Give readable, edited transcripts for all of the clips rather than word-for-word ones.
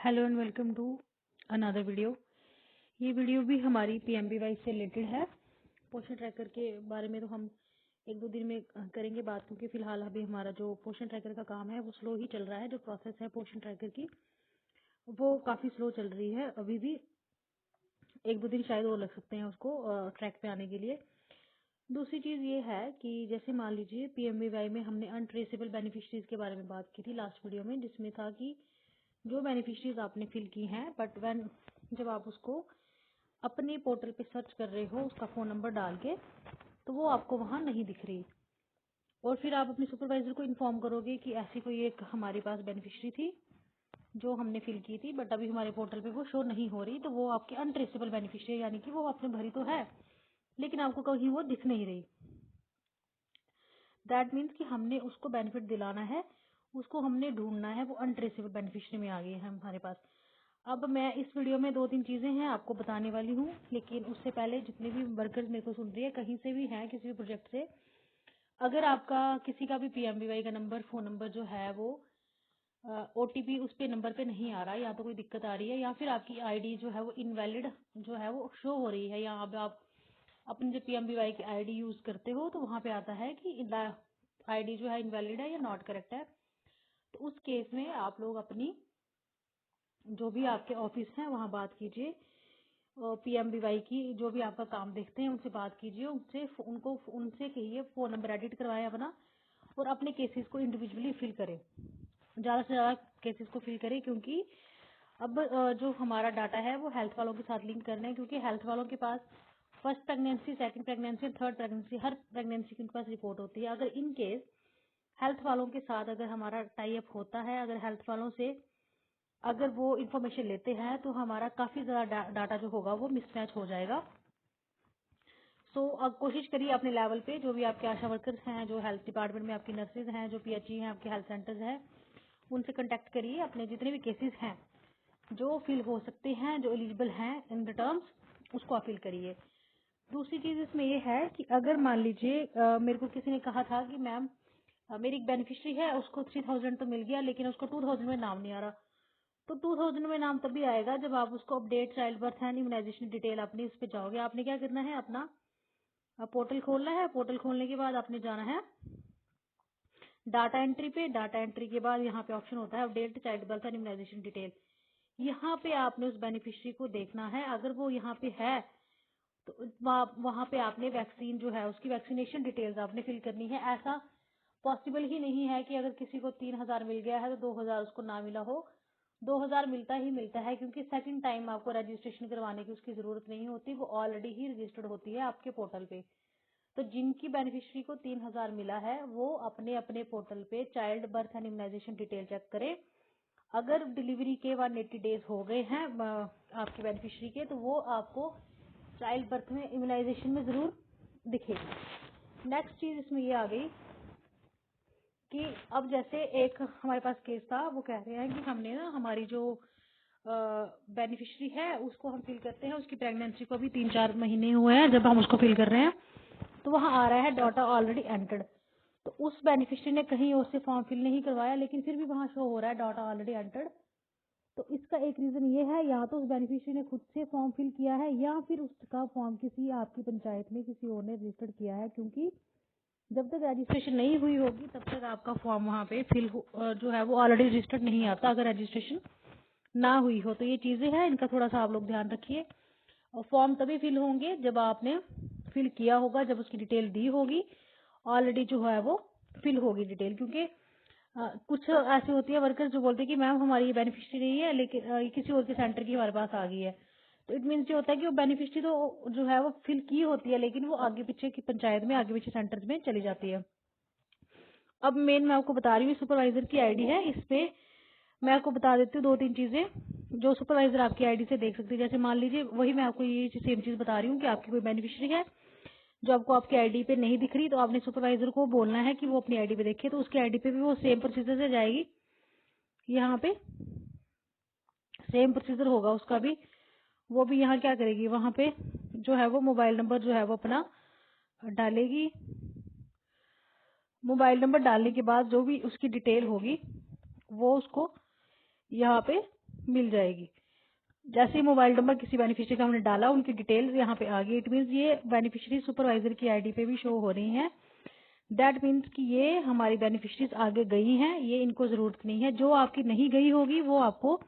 Hello and welcome to another video. ये video भी हमारी पीएमबीवाई से रिलेटेड है। पोषण ट्रैकर के बारे में तो हम एक दो दिन में करेंगे बात, क्योंकि फिलहाल अभी हमारा जो पोषण ट्रैकर का काम है वो स्लो ही चल रहा है। जो प्रोसेस है पोषण ट्रैकर की वो काफी स्लो चल रही है। अभी भी एक दो दिन शायद और लग सकते हैं उसको ट्रैक पे आने के लिए। दूसरी चीज ये है कि जैसे मान लीजिए पीएमबीवाई में हमने अनट्रेसेबल बेनिफिशरीज के बारे में बात की थी लास्ट वीडियो में, जिसमें था कि जो बेनिफिशरीज आपने फिल की हैं बट व्हेन जब आप उसको अपने पोर्टल पे सर्च कर रहे हो उसका फोन नंबर डाल के, तो वो आपको वहां नहीं दिख रही। और फिर आप अपने सुपरवाइजर को इन्फॉर्म करोगे कि ऐसी कोई एक हमारे पास बेनिफिशरी थी जो हमने फिल की थी बट अभी हमारे पोर्टल पे वो शो नहीं हो रही, तो वो आपकी अनट्रेसेबल बेनिफिशरी, यानी कि वो आपने भरी तो है लेकिन आपको कहीं वो दिख नहीं रही। दैट मीन्स कि हमने उसको बेनिफिट दिलाना है, उसको हमने ढूंढना है, वो अनट्रेसेबल बेनिफिशरी में आ गई है हमारे पास। अब मैं इस वीडियो में दो तीन चीजें हैं आपको बताने वाली हूँ, लेकिन उससे पहले जितने भी वर्कर्स मेरे को सुन रही है कहीं से भी हैं, किसी भी प्रोजेक्ट से, अगर आपका किसी का भी पीएमबीवाई का नंबर फोन नंबर जो है वो ओटीपी उस पे नंबर पे नहीं आ रहा, या तो कोई दिक्कत आ रही है या फिर आपकी आईडी जो है वो इनवैलिड जो है वो शो हो रही है, या अब आप अपनी जो पीएमबीवाई की आईडी यूज करते हो तो वहां पे आता है कि आईडी जो है इनवैलिड है या नॉट करेक्ट है, तो उस केस में आप लोग अपनी जो भी आपके ऑफिस हैं वहां बात कीजिए। पीएमबीवाई की जो भी आपका काम देखते हैं उनसे बात कीजिए, उनसे कहिए फोन नंबर एडिट करवाएं अपना, और अपने केसेस को इंडिविजुअली फिल करें, ज्यादा से ज्यादा केसेस को फिल करें, क्योंकि अब जो हमारा डाटा है वो हेल्थ वालों के साथ लिंक करना है, क्योंकि हेल्थ वालों के पास फर्स्ट प्रेगनेंसी, सेकंड प्रेगनेंसी और थर्ड प्रेगनेंसी, हर प्रेगनेंसी की उनके पास रिपोर्ट होती है। अगर इन केस हेल्थ वालों के साथ अगर हमारा टाई अप होता है, अगर हेल्थ वालों से अगर वो इन्फॉर्मेशन लेते हैं, तो हमारा काफी ज्यादा डाटा जो होगा वो मिसमैच हो जाएगा। सो अब कोशिश करिए अपने लेवल पे, जो भी आपके आशा वर्कर्स हैं, जो हेल्थ डिपार्टमेंट में आपकी नर्सेज हैं, जो पीएचई हैं, आपके हेल्थ सेंटर्स हैं, उनसे कांटेक्ट करिए। अपने जितने भी केसेस हैं जो फिल हो सकते हैं, जो एलिजिबल हैं इन द टर्म्स, उसको आप फिल करिए। दूसरी चीज इसमें ये है कि अगर मान लीजिए मेरे को किसी ने कहा था कि मैम मेरी एक बेनिफिशरी है, उसको 3000 तो मिल गया लेकिन उसको 2000 में नाम नहीं आ रहा। तो 2000 में नाम तभी आएगा जब आप उसको update child birth and immunisation detail अपनी उस पे जाओगे। आपने क्या करना है, अपना पोर्टल खोलना है। पोर्टल खोलने के बाद आपने जाना है डाटा एंट्री पे। डाटा एंट्री के बाद यहाँ पे ऑप्शन होता है update child birth and immunisation detail. यहाँ पे आपने उस बेनिफिशरी को देखना है, अगर वो यहाँ पे है तो वहां पे आपने वैक्सीन जो है उसकी वैक्सीनेशन डिटेल्स आपने फिल करनी है। ऐसा पॉसिबल ही नहीं है कि अगर किसी को 3000 मिल गया है तो 2000 उसको ना मिला हो। 2000 मिलता ही मिलता है, क्योंकि सेकंड टाइम आपको रजिस्ट्रेशन करवाने की उसकी जरूरत नहीं होती, वो ऑलरेडी ही रजिस्टर्ड होती है आपके पोर्टल पे। तो जिनकी बेनिफिशरी को 3000 मिला है वो अपने अपने पोर्टल पे child birth and immunisation detail check करें। अगर डिलीवरी के 180 डेज हो गए हैं आपकी बेनिफिशरी के, तो वो आपको चाइल्ड बर्थ में इम्यूनाइजेशन में जरूर दिखेगी। नेक्स्ट चीज इसमें ये आ गई कि अब जैसे एक हमारे पास केस था, वो कह रहे हैं कि हमने ना हमारी जो बेनिफिशरी है उसको हम फिल करते हैं, उसकी प्रेगनेंसी को अभी 3-4 महीने हुए हैं जब हम उसको फिल कर रहे हैं, तो वहां आ रहा है डाटा ऑलरेडी एंटर्ड। तो उस बेनिफिशरी ने कहीं और से फॉर्म फिल नहीं करवाया लेकिन फिर भी वहां शो हो रहा है डाटा ऑलरेडी एंटर्ड। तो इसका एक रीजन ये है, या तो उस बेनिफिशरी ने खुद से फॉर्म फिल किया है या फिर उसका फॉर्म किसी आपकी पंचायत में किसी और ने रजिस्टर्ड किया है, क्योंकि जब तक रजिस्ट्रेशन नहीं हुई होगी तब तक आपका फॉर्म वहां पे जो है वो ऑलरेडी रजिस्टर्ड नहीं आता, अगर रजिस्ट्रेशन ना हुई हो। तो ये चीजें हैं, इनका थोड़ा सा आप लोग ध्यान रखिए। और फॉर्म तभी फिल होंगे जब आपने फिल किया होगा, जब उसकी डिटेल दी होगी, ऑलरेडी जो है वो फिल होगी डिटेल। क्योंकि कुछ ऐसे होती है वर्कर्स जो बोलते हैं कि मैम हमारी ये बेनिफिशरी नहीं है लेकिन ये किसी और के सेंटर की हमारे पास आ गई है। तो इट मीन्स ये होता है कि वो बेनिफिशरी तो जो है वो फिल की होती है लेकिन वो आगे पीछे की पंचायत में, आगे पीछे सेंटर्स में चली जाती है। अब मेन मैं आपको बता रही हूँ सुपरवाइजर की आईडी है, इस पे मैं आपको बता देती हूँ दो तीन चीजें जो सुपरवाइजर आपकी आईडी से देख सकती है। जैसे मान लीजिए वही मैं आपको ये सेम चीज बता रही हूँ कि आपकी कोई बेनिफिशरी है जो आपको आपकी आईडी पे नहीं दिख रही, तो आपने सुपरवाइजर को बोलना है कि वो अपनी आईडी पे देखे, तो उसकी आईडी पे भी वो सेम प्रोसीजर से जाएगी। यहाँ पे सेम प्रोसीजर होगा उसका भी, वो भी यहाँ क्या करेगी, वहां पे जो है वो मोबाइल नंबर जो है वो अपना डालेगी। मोबाइल नंबर डालने के बाद जो भी उसकी डिटेल होगी वो उसको यहाँ पे मिल जाएगी। जैसे ही मोबाइल नंबर किसी बेनिफिशियरी का हमने डाला, उनकी डिटेल्स यहाँ पे आ गई। इट मीन्स ये बेनिफिशियरी सुपरवाइजर की आईडी पे भी शो हो रही हैं। दैट मीन्स कि ये हमारी बेनिफिशरीज आगे गई हैं, ये इनको जरूरत नहीं है। जो आपकी नहीं गई होगी वो आपको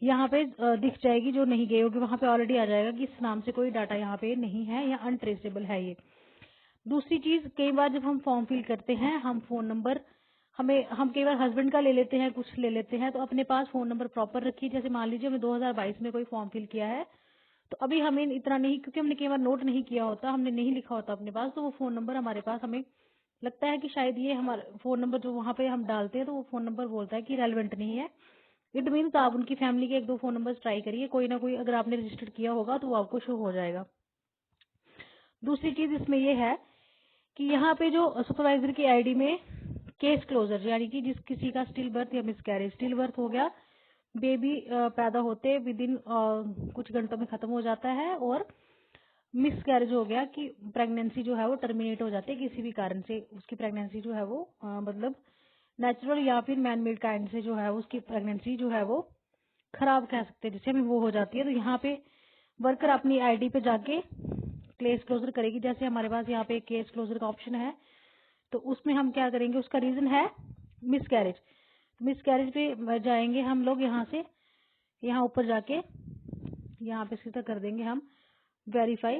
यहाँ पे दिख जाएगी, जो नहीं गई होगी वहां पे ऑलरेडी आ जाएगा कि इस नाम से कोई डाटा यहाँ पे नहीं है या अनट्रेसेबल है ये। दूसरी चीज, कई बार जब हम फॉर्म फिल करते हैं, हम फोन नंबर हम कई बार हस्बैंड का ले लेते हैं, कुछ ले लेते हैं, तो अपने पास फोन नंबर प्रॉपर रखिए। जैसे मान लीजिए हमने 2022 में कोई फॉर्म फिल किया है, तो अभी हमें इतना नहीं, क्योंकि हमने कई बार नोट नहीं किया होता, हमने नहीं लिखा होता अपने पास, तो वो फोन नंबर हमारे पास, हमें लगता है कि शायद ये हमारा फोन नंबर जो वहाँ पे हम डालते हैं तो वो फोन नंबर बोलता है कि रेलेवेंट नहीं है। इट मीन्स आप उनकी फैमिली के 1-2 फोन नंबर ट्राई करिए, कोई ना कोई अगर आपने रजिस्टर किया होगा तो वो आपको शो हो जाएगा। दूसरी चीज इसमें ये है कि यहाँ पे जो सुपरवाइजर की आईडी में केस क्लोजर, यानी कि जिस किसी का स्टिल बर्थ या मिसकैरेज, स्टिल बर्थ हो गया, बेबी पैदा होते विद इन कुछ घंटों में खत्म हो जाता है, और मिसकैरेज हो गया कि प्रेगनेंसी जो है वो टर्मिनेट हो जाती है किसी भी कारण से, उसकी प्रेगनेंसी जो है वो मतलब नेचुरल या फिर मैन मेड काइंड से जो है उसकी प्रेगनेंसी जो है वो खराब कह सकते हैं, जिससे हमें वो हो जाती है। तो यहाँ पे वर्कर अपनी आईडी पे जाके केस क्लोजर करेगी। जैसे हमारे पास यहाँ पे केस क्लोजर का ऑप्शन है, तो उसमें हम क्या करेंगे, उसका रीजन है मिसकैरेज। मिसकैरेज पे जाएंगे हम लोग, यहाँ से यहाँ ऊपर जाके यहाँ पे सीधा कर देंगे हम वेरीफाई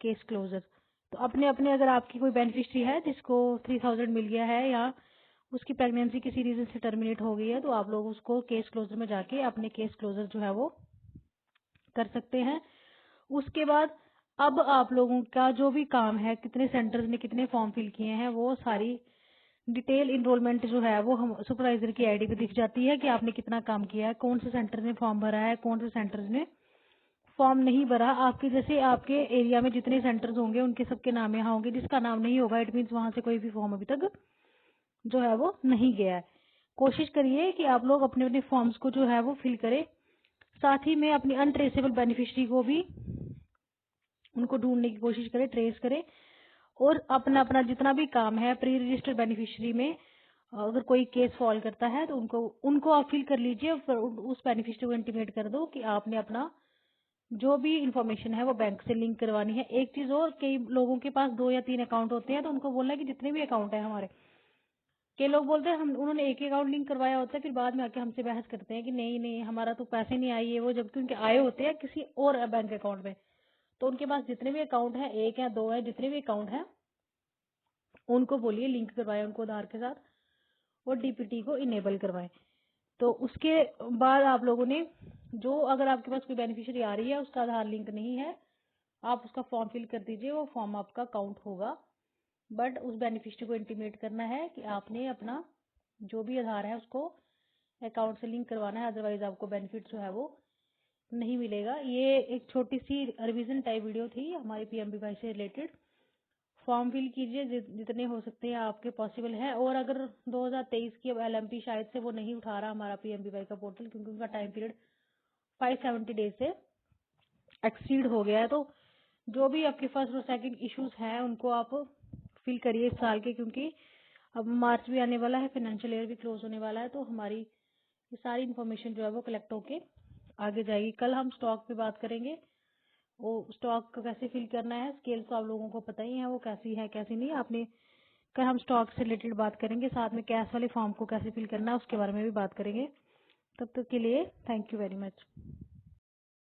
केस क्लोजर। तो अपने अपने अगर आपकी कोई बेनिफिशियरी है जिसको 3000 मिल गया है या उसकी प्रेगनेंसी किसी रीजन से टर्मिनेट हो गई है, तो आप लोग उसको केस क्लोजर में जाके अपने केस क्लोजर जो है वो कर सकते हैं। उसके बाद अब आप लोगों का जो भी काम है, कितने सेंटर्स ने कितने फॉर्म फिल किए हैं, वो सारी डिटेल इनरोलमेंट जो है वो हम सुपरवाइजर की आईडी पे दिख जाती है कि आपने कितना काम किया है, कौन से सेंटर ने फॉर्म भरा है, कौन से सेंटर्स ने फॉर्म नहीं भरा। आपके जैसे आपके एरिया में जितने सेंटर्स होंगे उनके सबके नाम यहाँ होंगे, जिसका नाम नहीं होगा इट मीन्स वहां से कोई भी फॉर्म अभी तक जो है वो नहीं गया है। कोशिश करिए कि आप लोग अपने अपने फॉर्म्स को जो है वो फिल करें। साथ ही में अपनी अनट्रेसेबल बेनिफिशियरी को भी उनको ढूंढने की कोशिश करें, ट्रेस करें, और अपना अपना जितना भी काम है प्री रजिस्टर्ड बेनिफिशियरी में अगर कोई केस फॉल करता है तो उनको उनको आप फिल कर लीजिए, फिर उस बेनिफिशियरी को इंटीमेट कर दो कि आपने अपना जो भी इंफॉर्मेशन है वो बैंक से लिंक करवानी है। एक चीज और, कई लोगों के पास 2 या 3 अकाउंट होते हैं, तो उनको बोलना है कि जितने भी अकाउंट है हमारे, कई लोग बोलते हैं हम उन्होंने एक ही अकाउंट लिंक करवाया होता है, फिर बाद में आके हमसे बहस करते हैं कि नहीं नहीं हमारा तो पैसे नहीं आए वो, जबकि उनके आए होते हैं किसी और बैंक अकाउंट में। तो उनके पास जितने भी अकाउंट है, 1 या 2 है, जितने भी अकाउंट है उनको बोलिए लिंक करवाए उनको आधार के साथ, और डीपीटी को इनेबल करवाएं। तो उसके बाद आप लोगों ने जो, अगर आपके पास कोई बेनिफिशियरी आ रही है उसका आधार लिंक नहीं है, आप उसका फॉर्म फिल कर दीजिए, वो फॉर्म आपका काउंट होगा। बट उस बेनिफिशियरी को इंटीमेट करना है कि आपने अपना जो भी आधार है उसको अकाउंट से लिंक करवाना है, अदरवाइज आपको बेनिफिट जो है वो नहीं मिलेगा। ये एक छोटी सी रिवीजन टाइप वीडियो थी हमारी पीएमबीवाई से रिलेटेड। फॉर्म फिल कीजिए जितने हो सकते हैं आपके पॉसिबल है। और अगर 2023 की अब एलएमपी शायद से वो नहीं उठा रहा हमारा पीएमबीवाई का पोर्टल, क्योंकि उनका टाइम पीरियड 570 डेज से एक्सीड हो गया है, तो जो भी आपके फर्स्ट और सेकंड इश्यूज हैं उनको आप फिल करिए इस साल के, क्योंकि अब मार्च भी आने वाला है, फाइनेंशियल ईयर भी क्लोज होने वाला है, तो हमारी ये सारी इन्फॉर्मेशन जो है वो कलेक्ट होके आगे जाएगी। कल हम स्टॉक पे बात करेंगे, वो स्टॉक को कैसे फिल करना है, स्केल तो आप लोगों को पता ही है वो कैसी है कैसी नहीं। आपने कल हम स्टॉक से रिलेटेड बात करेंगे, साथ में कैश वाले फॉर्म को कैसे फिल करना है उसके बारे में भी बात करेंगे। तब तक के लिए थैंक यू वेरी मच।